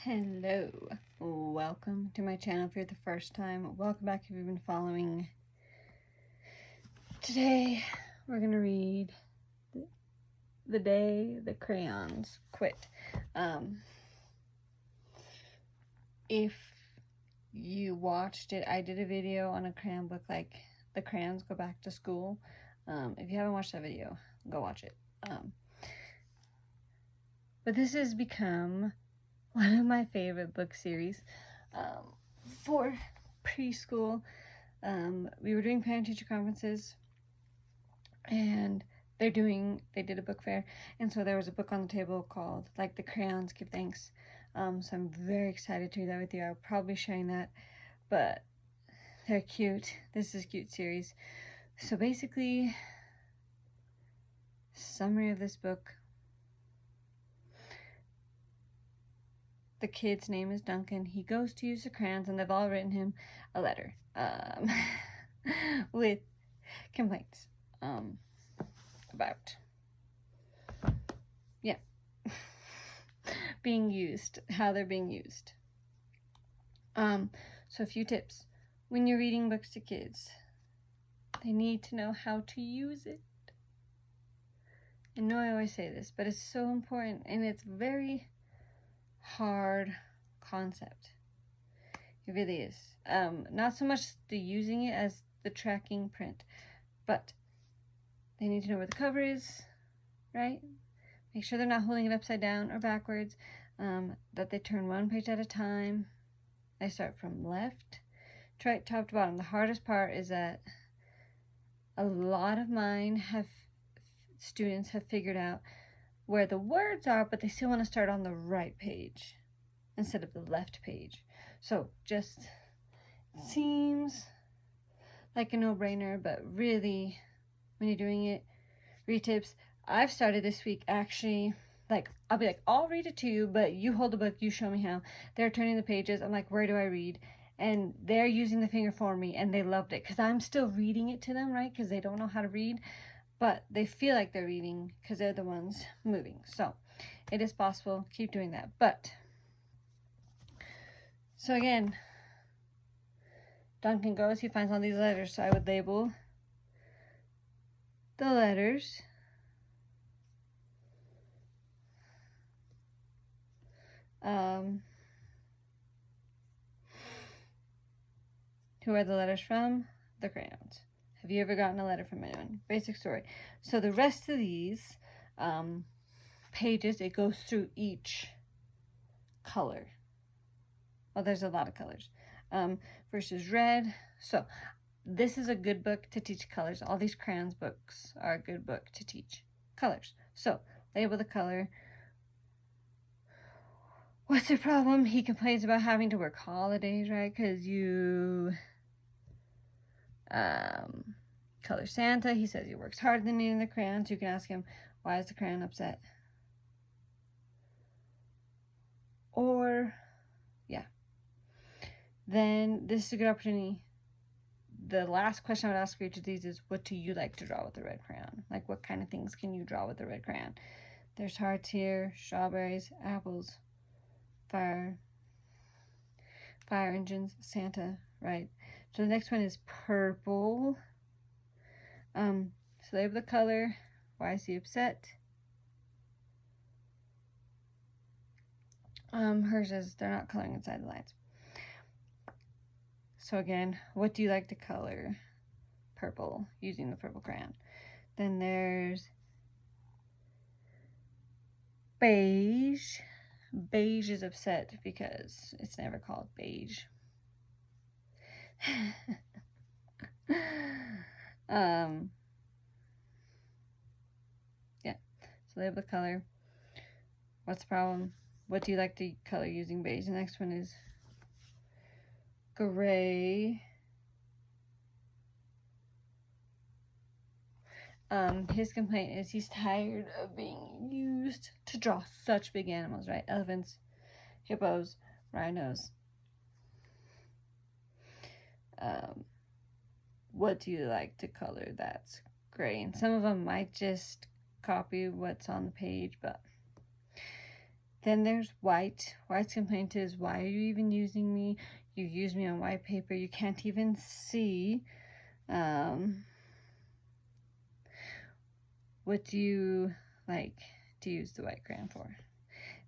Hello, welcome to my channel if you're the first time. Welcome back if you've been following. Today we're gonna read The Day the Crayons Quit. If you watched it, I did a video on a crayon book, like the crayons go back to school. If you haven't watched that video, go watch it. But this has become one of my favorite book series for preschool. We were doing parent-teacher conferences, and they did a book fair, and so there was a book on the table called like The Crayons Give Thanks. So I'm very excited to do that with you. I'll probably be sharing that, but they're cute. This is a cute series. So basically, summary of this book. The kid's name is Duncan. He goes to use the crayons, and they've all written him a letter with complaints about, being used, how they're being used. So a few tips. When you're reading books to kids, they need to know how to use it. I know I always say this, but it's so important, and it's very hard concept. It really is. Not so much the using it as the tracking print, but they need to know where the cover is, right? Make sure they're not holding it upside down or backwards, that they turn one page at a time. They start from left to right, top to bottom. The hardest part is that a lot of students have figured out where the words are, but they still want to start on the right page instead of the left page. So just seems like a no-brainer, but really, when you're doing it, read tips. I've started this week, actually, like, I'll be like, I'll read it to you, but you hold the book, you show me how. They're turning the pages. I'm like, where do I read? And they're using the finger for me, and they loved it, because I'm still reading it to them, right? Because they don't know how to read. But they feel like they're reading because they're the ones moving. So it is possible. Keep doing that. But so again, Duncan goes, he finds all these letters. So I would label the letters. Who are the letters from? The crayons. Have you ever gotten a letter from anyone? Basic story. So the rest of these pages, it goes through each color. Well, there's a lot of colors. First is red. So this is a good book to teach colors. All these crayons books are a good book to teach colors. So label the color. What's the problem? He complains about having to work holidays, right? Because you color Santa. He says he works harder than needing the crayons. You can ask him, why is the crayon upset? Or, yeah. Then this is a good opportunity. The last question I would ask for each of these is, what do you like to draw with the red crayon? Like, what kind of things can you draw with the red crayon? There's hearts here, strawberries, apples, fire engines, Santa, right? So the next one is purple. So label the color. Why is he upset? Hers is they're not coloring inside the lines. So again, what do you like to color? Purple, using the purple crayon. Then there's beige. Beige is upset because it's never called beige. Yeah, so label the color. What's the problem? What do you like to color using beige? The next one is gray. His complaint is he's tired of being used to draw such big animals, right? Elephants, hippos, rhinos. What do you like to color that's gray? And some of them might just copy what's on the page, but Then there's white. White's complaint is, why are you even using me? You use me on white paper. You can't even see. What do you like to use the white crayon for?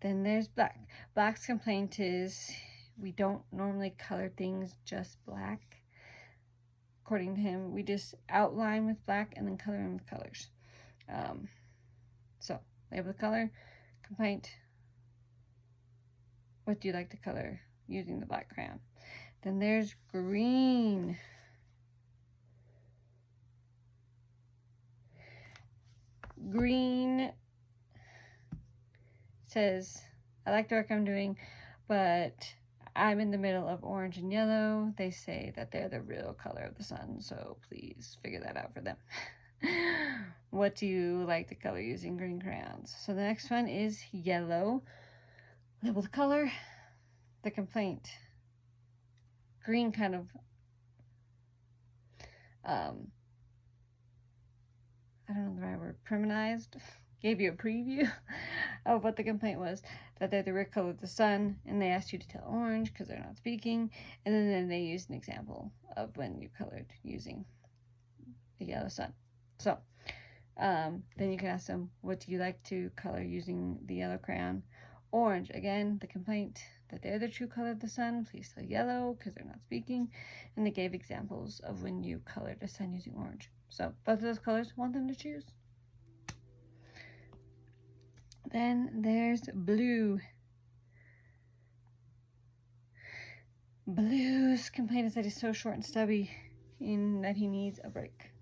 Then there's black. Black's complaint is, we don't normally color things just black. According to him, we just outline with black and then color in with colors. So, label the color, complaint. What do you like to color using the black crayon? Then there's green. Green says, I like the work I'm doing, but I'm in the middle of orange and yellow. They say that they're the real color of the sun, so please figure that out for them. What do you like to color using green crayons? So the next one is yellow. Label the color, the complaint. Green kind of, I don't know the right word, premonized, gave you a preview of what the complaint was, that they're the real color of the sun, and they asked you to tell orange because they're not speaking, and then they used an example of when you colored using the yellow sun. So, then you can ask them, what do you like to color using the yellow crayon? Orange, again, the complaint that they're the true color of the sun, please tell yellow because they're not speaking, and they gave examples of when you colored the sun using orange. So, both of those colors, want them to choose. Then there's blue. Blue's complaint is that he's so short and stubby and that he needs a break.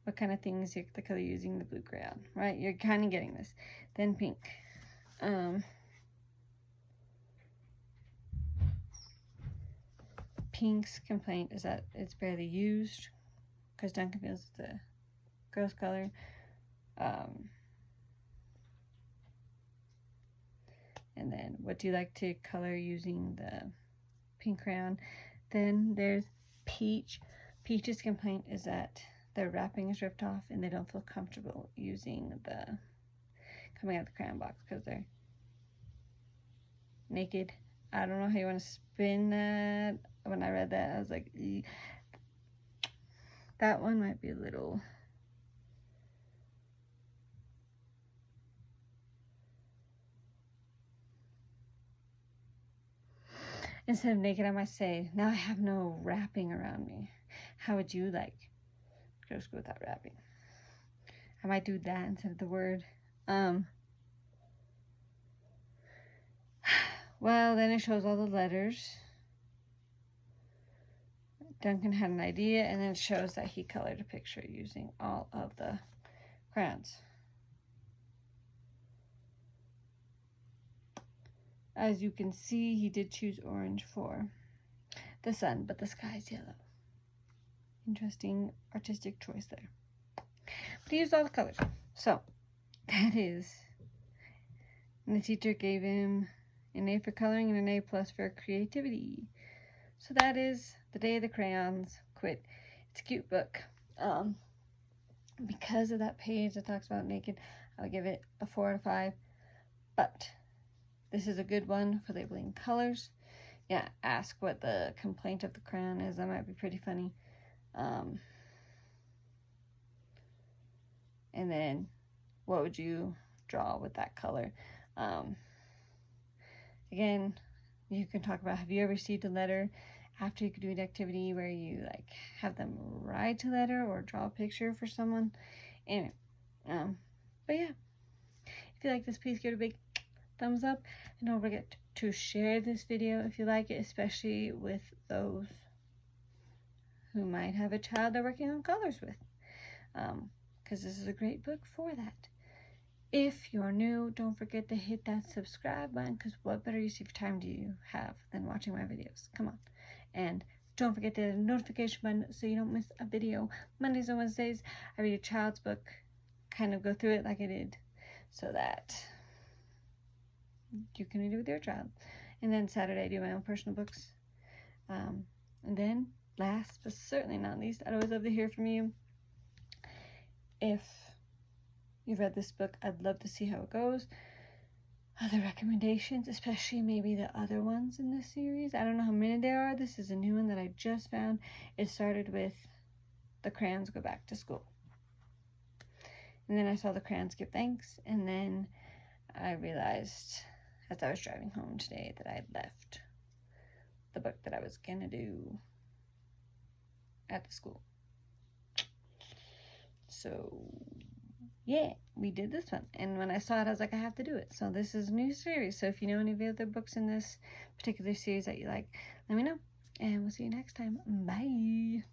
What kind of things you the color using the blue crayon, right? You're kind of getting this. Then pink. Pink's complaint is that it's barely used because Duncan feels it's the girl's color. And then what do you like to color using the pink crayon? Then there's peach. Peach's complaint is that their wrapping is ripped off and they don't feel comfortable using the coming out of the crayon box because they're naked. I don't know how you want to spin that. When I read that, I was like, eeh. That one might be a little instead of naked, I might say, now I have no wrapping around me. How would you like to go without wrapping? I might do that instead of the word. Well, then it shows all the letters. Duncan had an idea, and then it shows that he colored a picture using all of the crayons. As you can see, he did choose orange for the sun, but the sky is yellow. Interesting artistic choice there. But he used all the colors. So, that is. And the teacher gave him an A for coloring and an A+ for creativity. So that is The Day the Crayons Quit. It's a cute book. Because of that page that talks about naked, I'll give it a 4 out of 5. But this is a good one for labeling colors. Yeah, ask what the complaint of the crayon is. That might be pretty funny. And then, what would you draw with that color? Again, you can talk about, have you ever received a letter after you could do an activity where you like have them write a letter or draw a picture for someone? Anyway, but yeah, if you like this, please give it a big thumbs up, and don't forget to share this video if you like it, especially with those who might have a child they're working on colors with, because this is a great book for that. If you're new, don't forget to hit that subscribe button, because what better use of time do you have than watching my videos? Come on. And don't forget the notification button so you don't miss a video. Mondays and Wednesdays, I read a child's book, kind of go through it like I did, so that you can read it with your child. And then Saturday, I do my own personal books. And then, last but certainly not least, I'd always love to hear from you. If you've read this book, I'd love to see how it goes. Other recommendations, especially maybe the other ones in this series. I don't know how many there are. This is a new one that I just found. It started with the Crayons Go Back to School. And then I saw the Crayons Give Thanks, and then I realized as I was driving home today that I had left the book that I was gonna do at the school. So yeah, we did this one. And when I saw it, I was like, I have to do it. So this is a new series. So if you know any of the other books in this particular series that you like, let me know. And we'll see you next time. Bye.